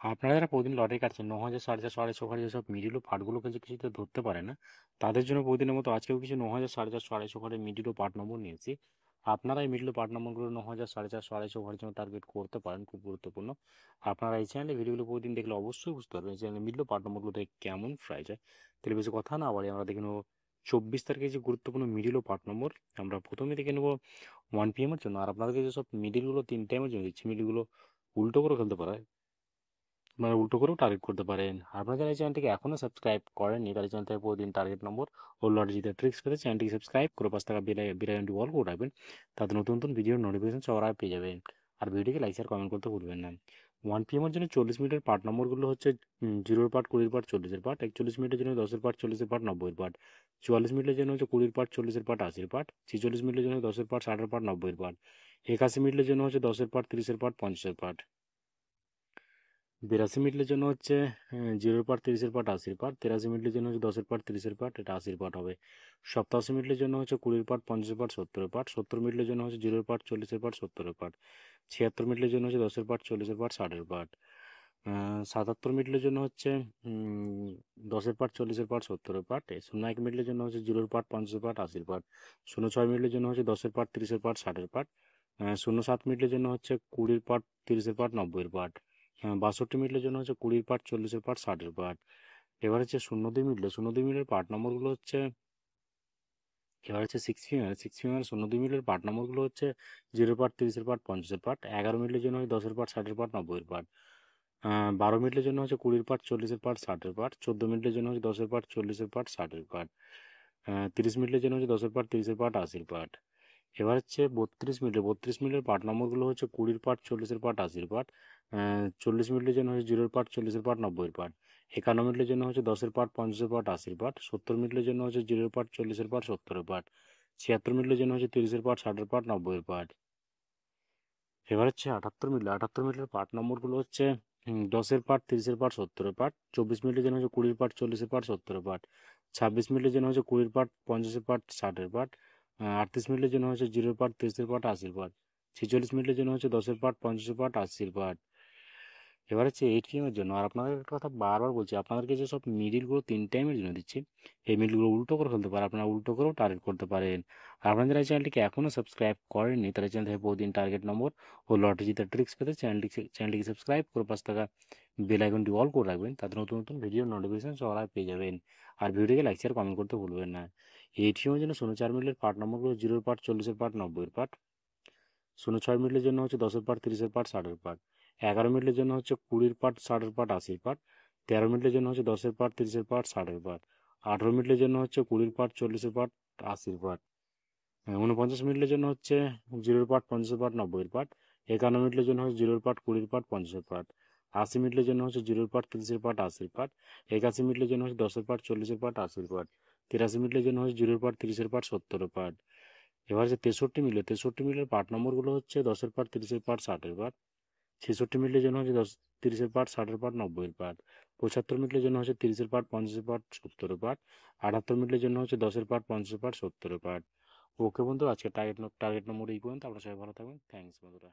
আপনারা যারা প্রতিদিন লটারি কাটছেন 9,000, 4,500, 4,500 যেসব মিডিল ও পার্টগুলো কিন্তু কিছুতে ধরতে পারে না, তাদের জন্য প্রতিদিনের মতো আজকেও কিছু 9,000, 4,500, 250 ঘরের মিডিল ও পার্ট নম্বর নিয়েছি। আপনারা এই মিডিল ও পার্ট নম্বরগুলো 9,000, 4,500, 250 ঘরের জন্য টার্গেট করতে পারেন, খুব গুরুত্বপূর্ণ। আপনারা এই চ্যানেলে ভিডিওগুলো প্রতিদিন দেখলে অবশ্যই বুঝতে পারবেন এই চ্যানেলে মিডিল ও পার্ট নম্বরগুলোতে কেমন প্রাইস হয়। তাহলে বেশি কথা না বাড়ি আমরা দেখে নেবো 24 তারিখে যে গুরুত্বপূর্ণ মিডিল ও পার্ট নম্বর। আমরা প্রথমে দেখে নেবো 1 PM এর জন্য। আর আপনাদেরকে যেসব মিডিলগুলো 3 টাইমের জন্য দিচ্ছি, মিডিলগুলো উল্টো করে ফেলতে পারে, মানে উল্টো করেও টার্গেট করতে পারেন। আপনারা যারা এই চ্যানেলটিকে এখনও সাবস্ক্রাইব করেননি তারা চ্যানেল থেকে প্রতিদিন টার্গেট নম্বর ও লটারি জিতে ট্রিক্স পেতে চ্যানেলটিকে সাবস্ক্রাইব করে 5 টাকা বিরাইনটি অল করে রাখবেন, তাতে নতুন নতুন ভিডিওর নোটিফিকেশন সবার আগে পেয়ে যাবেন। আর ভিডিওকে লাইক শেয়ার কমেন্ট করতে ভুলবেন না। 1 PM এর জন্য 40 মিনিটের পার্ট নম্বরগুলো হচ্ছে 0-এর পার্ট, 20-এর পার্ট, 40-এর পার্ট। 41 মিনিটের জন্য 10-এর পার্ট, 40-এর পার্ট, 90-এর পার্ট। 44 মিনিটের জন্য হচ্ছে 20-এর পার্ট, 40-এর পার্ট, 80-এর পার্ট। 46 মিনিটের জন্য 10-এর পার্ট, 60-এর পার্ট, 90-এর পার্ট। 81 মিনিটের জন্য হচ্ছে 10-এর পার্ট, 30-এর পার্ট, 50-এর পার্ট। 82 মিনিটের জন্য হচ্ছে 0-এর পার্ট, 30-এর পার্ট, 80-এর পার্ট। 83 মিনিটের জন্য হচ্ছে 10-এর পার্ট, 30-এর পার্ট, এটা 80-এর পার্ট হবে। 87 মিনিটের জন্য হচ্ছে 20-এর পার্ট, 50-এর পার্ট, 70-এর পার্ট। 70 মিনিটের জন্য হচ্ছে 0-এর পার্ট, 40-এর পার্ট, 70-এর পার্ট। 76 মিনিটের জন্য হচ্ছে 10-এর পার্ট, 40-এর পার্ট, 60-এর পার্ট। 77 মিনিটের জন্য হচ্ছে 10-এর পার্ট, 40-এর পার্ট, 70-এর পার্ট। 01 মিনিটের জন্য হচ্ছে 0-এর পার্ট, 50-এর পার্ট, 80-এর পার্ট। 06 মিনিটের জন্য হচ্ছে 10-এর পার্ট, 30-এর পার্ট, 60-এর পার্ট। 07 মিনিটের জন্য হচ্ছে 20-এর পার্ট, 30-এর পার্ট, 90-এর পার্ট। 62 মিনিটের জন্য হচ্ছে 20-এর পার্ট, 40-এর পার্ট, 60-এর পার্ট। এবার হচ্ছে 02 মিনিটের পার্ট নম্বরগুলো হচ্ছে, এবার হচ্ছে 6 PM 02 মিনিটের পার্ট নম্বরগুলো হচ্ছে 0-এর পার্ট, 30-এর পার্ট, 50-এর পার্ট। 11 মিনিটের জন্য হয় 10-এর পার্ট, 60-এর পার্ট, 90-এর পার্ট। 12 মিনিটের জন্য হচ্ছে 20-এর পার্ট, 40-এর পার্ট, 60-এর পার্ট। 14 মিনিটের জন্য হচ্ছে 10-এর পার্ট, 40-এর পার্ট, 60-এর পার্ট। 30 মিনিটের জন্য হচ্ছে 10-এর পার্ট, 30-এর পার্ট, 80-এর পার্ট। এবার হচ্ছে 32 মিনিটের পার্ট নম্বরগুলো হচ্ছে 20-এর পার্ট, 40-এর পার্ট, 80-এর পার্ট। 40 মিনিটের জন্য হচ্ছে 0-এর পার্ট, 40-এর পার্ট, 90-এর পার্ট। 51 মিনিটের জন্য হচ্ছে 10-এর পার্ট, 50-এর পার্ট, 80-এর পার্ট। 70 মিনিটের জন্য হচ্ছে 0-এর পার্ট, 40-এর পার্ট, 70-এর পার্ট। 76 মিনিটের জন্য হচ্ছে 30-এর পার্ট, 60-এর পার্ট, 90-এর পার্ট। এবার হচ্ছে 78 মিনিটের পার্ট নম্বরগুলো হচ্ছে 10-এর পার্ট, 30-এর পার্ট, 70-এর পার্ট। 24 মিনিটের জন্য হচ্ছে 20-এর পার্ট, 40-এর পার্ট, 70-এর পার্ট। 26 মিনিটের জন্য হচ্ছে 20-এর পার্ট, 50-এর পার্ট, 60-এর পার্ট। 38 মিনিটের জন্য হচ্ছে 0-এর পার্ট, 30-এর পার্ট, 80-এর পার্ট। 46 মিনিটের জন্য হচ্ছে 10-এর পার্ট, 50-এর পার্ট, 80-এর পার্ট। এবার হচ্ছে 8 PM এর জন্য। আর আপনাদের একটা কথা বারবার বলছি, আপনাদেরকে যে সব মিডিলগুলো 3 টাইমের জন্য দিচ্ছি, এই মিডিলগুলো উল্টো করে ফেলতে পারে, আপনারা উল্টো করেও টার্গেট করতে পারেন। আর আপনারা যারা এই চ্যানেলটিকে এখনও সাবস্ক্রাইব করেননি তারা চ্যানেল থেকে প্রতিদিন টার্গেট নম্বর ও লটারি জিতার ট্রিক্স পেতে চ্যানেলটিকে সাবস্ক্রাইব করে 5 টাকা বেল আইকনটি অল করে রাখবেন, তাতে নতুন নতুন ভিডিও নোটিফিকেশন সবার আগে পেয়ে যাবেন। আর ভিডিওকে লাইক শেয়ার কমেন্ট করতে ভুলবেন না। 8 PM এর জন্য 04 মিনিটের পার্ট নম্বরগুলো 0-এর পার্ট, 40-এর পার্ট, 90-এর পার্ট। 06 মিনিটের জন্য হচ্ছে 10-এর পার্ট, 30-এর পার্ট, 60-এর পার্ট। 11 মিনিটের জন্য হচ্ছে 20-এর পার্ট, 60-এর পার্ট, 80-এর পার্ট। 13 মিনিটের জন্য হচ্ছে 10-এর পার্ট, 30-এর পার্ট, 60-এর পার্ট। 18 মিনিটের জন্য হচ্ছে 20-এর পার্ট, 40-এর পার্ট, 80-এর পার্ট। 49 মিনিটের জন্য হচ্ছে 0-এর পার্ট, 50-এর পার্ট, 90-এর পার্ট। 51 মিনিটের জন্য হচ্ছে 0-এর পার্ট, 20-এর পার্ট, 50-এর পার্ট। 80 মিনিটের জন্য হচ্ছে 0-এর পার্ট, 30-এর পার্ট, 80-এর পার্ট। 81 মিনিটের জন্য হচ্ছে 10-এর পার্ট, 40-এর পার্ট, 80-এর পার্ট। 83 মিনিটের জন্য হচ্ছে 0-এর পার্ট, 30-এর পার্ট, 70-এর পার্ট। এবার হচ্ছে 63 মিনিটের পার্ট নম্বরগুলো হচ্ছে 10-এর পার্ট, 30-এর পার্ট, 60-এর পার্ট। 66 মিনিটের জন্য হচ্ছে 30-এর পার্ট, 60-এর পার্ট, 90-এর পার্ট। 75 মিনিটের জন্য হচ্ছে 30-এর পার্ট, 50-এর পার্ট, 70-এর পার্ট। 78 মিনিটের জন্য হচ্ছে 10-এর পার্ট, 50-এর পার্ট, 70-এর পার্ট। ওকে বন্ধু, আজকে টার্গেট নম্বর এই পর্যন্ত। আপনারা সবাই ভালো থাকবেন। থ্যাংকস বন্ধুরা।